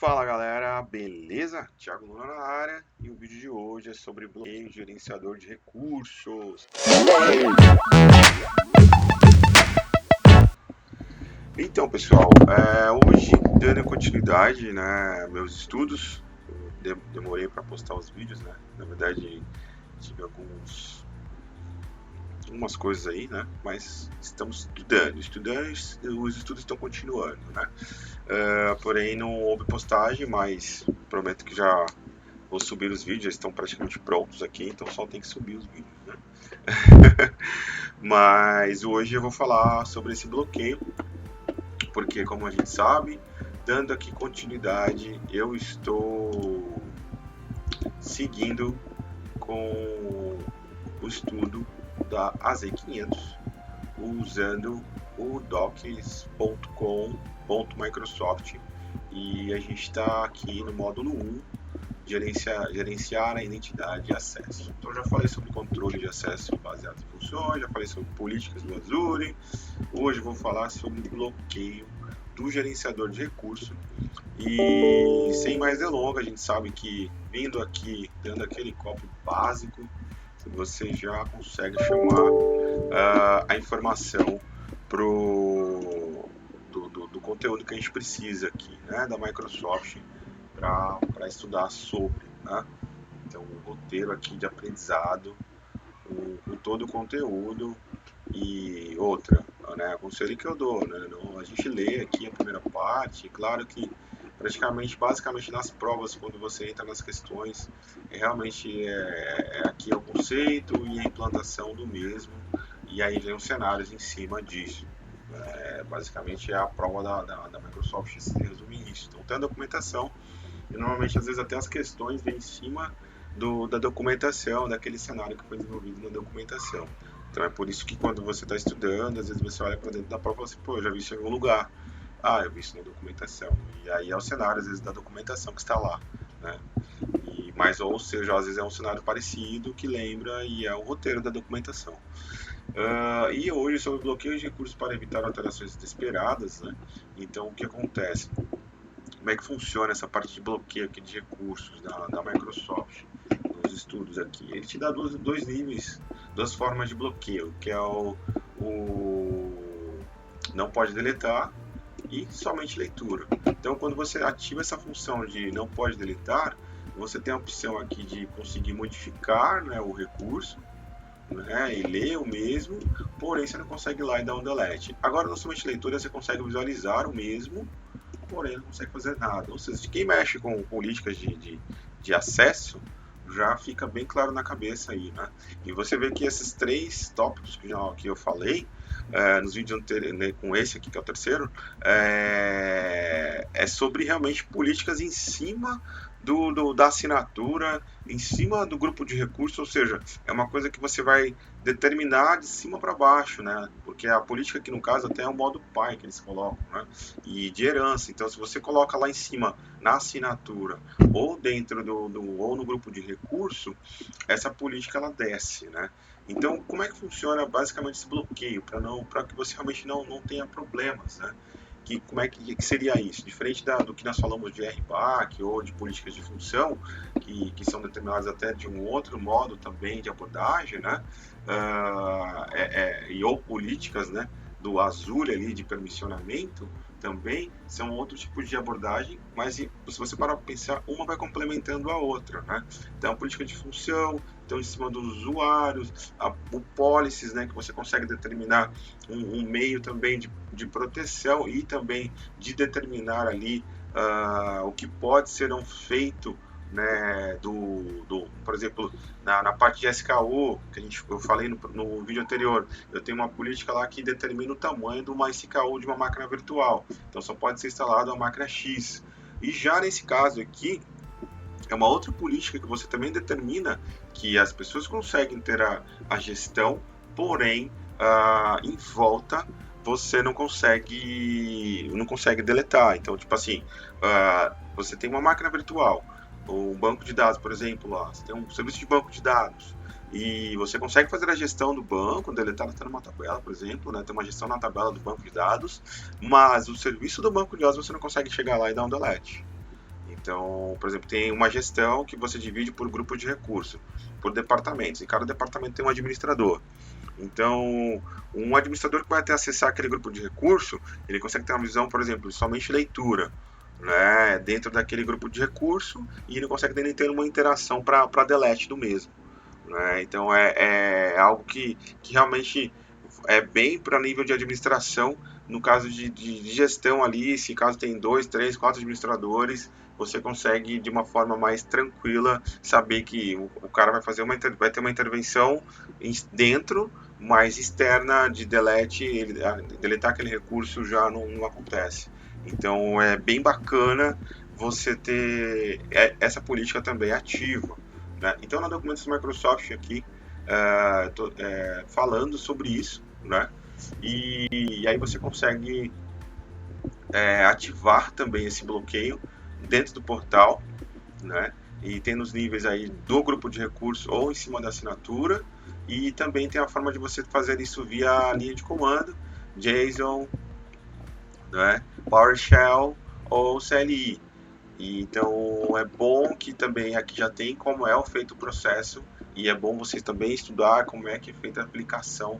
Fala galera, beleza? Thiago Luna na área e o vídeo de hoje é sobre bloqueio e gerenciador de recursos. Então pessoal, hoje dando continuidade, né, meus estudos, eu demorei para postar os vídeos, né? Na verdade tive algumas coisas aí, né? Mas estamos estudando, os estudos estão continuando, né? Porém não houve postagem, mas prometo que já vou subir os vídeos, já estão praticamente prontos aqui, então só tem que subir os vídeos, né? Mas hoje eu vou falar sobre esse bloqueio, porque como a gente sabe, dando aqui continuidade, eu estou seguindo com o estudo da AZ500, usando o docs.com.microsoft, e a gente está aqui no módulo 1, gerenciar a identidade e acesso. Então já falei sobre controle de acesso baseado em funções, já falei sobre políticas do Azure. Hoje vou falar sobre bloqueio do gerenciador de recurso. E sem mais delongas, a gente sabe que vindo aqui, dando aquele copy básico, você já consegue chamar a informação do conteúdo que a gente precisa aqui, né, da Microsoft, para estudar sobre, né? Então, o roteiro aqui de aprendizado, com todo o conteúdo. E outra, né, conselho que eu dou, né, a gente lê aqui a primeira parte, claro que basicamente nas provas, quando você entra nas questões, realmente aqui é o conceito e a implantação do mesmo, e aí vem os cenários em cima disso. Basicamente é a prova da Microsoft se resume nisso. Então tem a documentação, e normalmente às vezes até as questões vêm em cima da documentação, daquele cenário que foi desenvolvido na documentação. Então é por isso que quando você está estudando, às vezes você olha para dentro da prova e fala assim, pô, eu já vi isso em algum lugar. Ah, eu vi isso na documentação. E aí é o cenário, às vezes, da documentação que está lá, né? Mas, ou seja, às vezes é um cenário parecido que lembra e é o roteiro da documentação. E hoje sobre bloqueio de recursos para evitar alterações desesperadas, né? Então o que acontece? Como é que funciona essa parte de bloqueio aqui de recursos da Microsoft nos estudos aqui? Ele te dá dois níveis, duas formas de bloqueio, que é o não pode deletar e somente leitura. Então, quando você ativa essa função de não pode deletar, você tem a opção aqui de conseguir modificar, né, o recurso, né, e ler o mesmo, porém você não consegue ir lá e dar um delete. Agora, no somente leitura, você consegue visualizar o mesmo, porém não consegue fazer nada. Ou seja, quem mexe com políticas de acesso, já fica bem claro na cabeça aí, né? E você vê que esses três tópicos que eu falei, nos vídeos anteriores, né, com esse aqui que é o terceiro, é sobre realmente políticas em cima da assinatura, em cima do grupo de recursos, ou seja, é uma coisa que você vai determinar de cima para baixo, né? Porque a política aqui no caso até é o modo pai que eles colocam, né? E de herança. Então, se você coloca lá em cima na assinatura ou dentro ou no grupo de recurso, essa política ela desce, né? Então, como é que funciona basicamente esse bloqueio para que você realmente não tenha problemas, né? Como é que seria isso? Diferente do que nós falamos de RBAC ou de políticas de função, que são determinadas até de um outro modo também de abordagem, né? Ou políticas, né, do Azure ali de permissionamento, também são outro tipo de abordagem, mas se você parar para pensar, uma vai complementando a outra, né? Então, a política de função, então em cima dos usuários, o policies, né, que você consegue determinar um meio também de proteção e também de determinar ali o que pode ser feito, né, por exemplo, na parte de SKU, que eu falei no vídeo anterior, eu tenho uma política lá que determina o tamanho de uma SKU de uma máquina virtual. Então só pode ser instalado uma máquina X. E já nesse caso aqui, é uma outra política que você também determina que as pessoas conseguem ter a gestão, porém, em volta você não consegue deletar. Então, tipo assim, você tem uma máquina virtual, um banco de dados, por exemplo, lá, você tem um serviço de banco de dados, e você consegue fazer a gestão do banco, deletar até numa tabela, por exemplo, né, ter uma gestão na tabela do banco de dados, mas o serviço do banco de dados você não consegue chegar lá e dar um delete. Então, por exemplo, tem uma gestão que você divide por grupo de recurso, por departamentos, e cada departamento tem um administrador. Então, um administrador que vai até acessar aquele grupo de recurso, ele consegue ter uma visão, por exemplo, de somente leitura, né, dentro daquele grupo de recurso, e ele consegue também ter uma interação para delete do mesmo. Né? Então, é algo que realmente é bem para nível de administração. No caso de gestão ali, se caso tem 2, 3, 4 administradores, você consegue de uma forma mais tranquila saber que o cara vai fazer vai ter uma intervenção dentro, mas externa de delete, deletar aquele recurso já não acontece. Então é bem bacana você ter essa política também ativa. Né? Então na documentação da Microsoft aqui, falando sobre isso, né? E aí você consegue ativar também esse bloqueio dentro do portal, né? E tem nos níveis aí do grupo de recursos ou em cima da assinatura, e também tem a forma de você fazer isso via linha de comando, JSON, né? PowerShell ou CLI. E, então é bom que também aqui já tem como é feito o processo, e é bom vocês também estudar como é que é feita a aplicação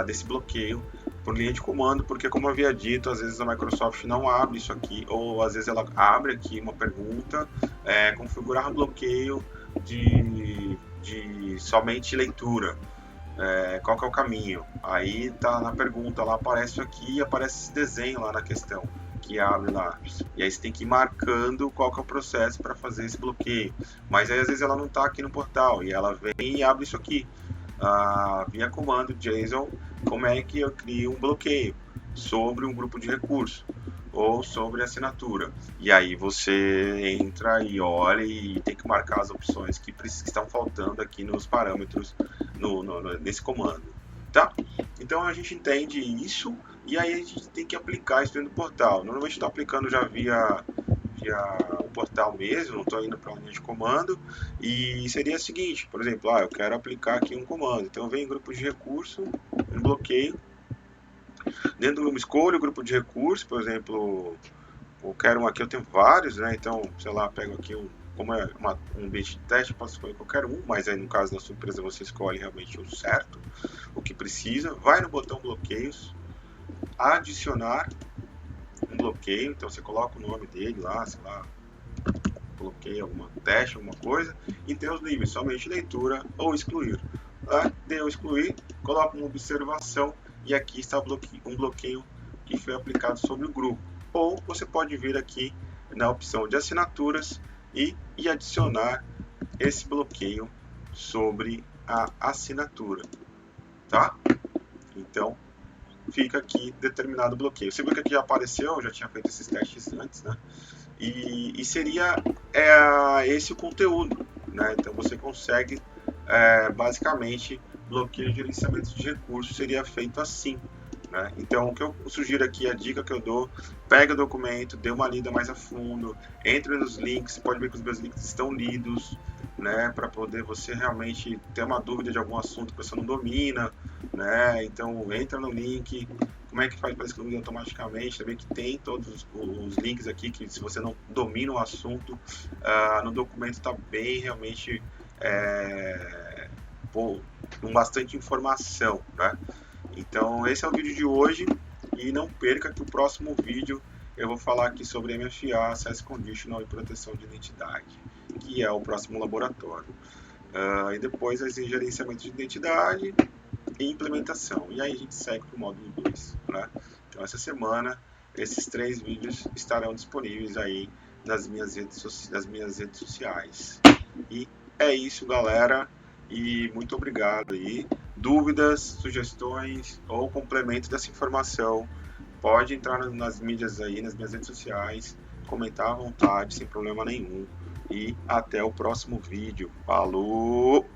desse bloqueio por linha de comando, porque como eu havia dito, às vezes a Microsoft não abre isso aqui, ou às vezes ela abre aqui uma pergunta, configurar bloqueio de somente leitura. Qual que é o caminho? Aí tá na pergunta, lá aparece aqui e aparece esse desenho lá na questão que abre lá. E aí você tem que ir marcando qual que é o processo para fazer esse bloqueio. Mas aí às vezes ela não está aqui no portal e ela vem e abre isso aqui. Via comando JSON, como é que eu crio um bloqueio sobre um grupo de recursos ou sobre assinatura. E aí você entra e olha e tem que marcar as opções que estão faltando aqui nos parâmetros nesse comando. Tá? Então a gente entende isso e aí a gente tem que aplicar isso dentro do portal. Normalmente estou aplicando já via o portal mesmo, não estou indo para a linha de comando. E seria o seguinte, por exemplo, eu quero aplicar aqui um comando. Então eu venho em grupo de recurso, um bloqueio. Dentro do grupo escolho o grupo de recurso, por exemplo, eu quero um aqui, eu tenho vários, né? Então, sei lá, pego aqui como é um ambiente de teste, eu posso escolher qualquer um, mas aí no caso da sua empresa você escolhe realmente o certo, o que precisa. Vai no botão bloqueios, adicionar um bloqueio, então você coloca o nome dele lá, sei lá, bloqueio alguma teste, alguma coisa, e tem os níveis, somente leitura ou excluir. Deu excluir, coloca uma observação e aqui está um bloqueio que foi aplicado sobre o grupo. Ou você pode vir aqui na opção de assinaturas e adicionar esse bloqueio sobre a assinatura, tá? Então fica aqui determinado bloqueio. Você viu que aqui já apareceu, eu já tinha feito esses testes antes, né? E seria esse o conteúdo, né? Então você consegue basicamente bloqueio de gerenciamento de recursos seria feito assim. Né? Então, o que eu sugiro aqui, a dica que eu dou, pega o documento, dê uma lida mais a fundo, entre nos links, você pode ver que os meus links estão lidos, né, para poder você realmente ter uma dúvida de algum assunto que você não domina, né? Então, entra no link, como é que faz para excluir automaticamente, também que tem todos os links aqui, que se você não domina o assunto, no documento está bem realmente com bastante informação, né? Então esse é o vídeo de hoje e não perca que o próximo vídeo eu vou falar aqui sobre MFA, Access Conditional e proteção de identidade, que é o próximo laboratório. E depois gerenciamento de identidade e implementação. E aí a gente segue para o módulo 2. Né? Então essa semana esses 3 vídeos estarão disponíveis aí nas minhas redes sociais. E é isso, galera. E muito obrigado aí. Dúvidas, sugestões ou complemento dessa informação, pode entrar nas mídias aí, nas minhas redes sociais, comentar à vontade, sem problema nenhum. E até o próximo vídeo. Falou!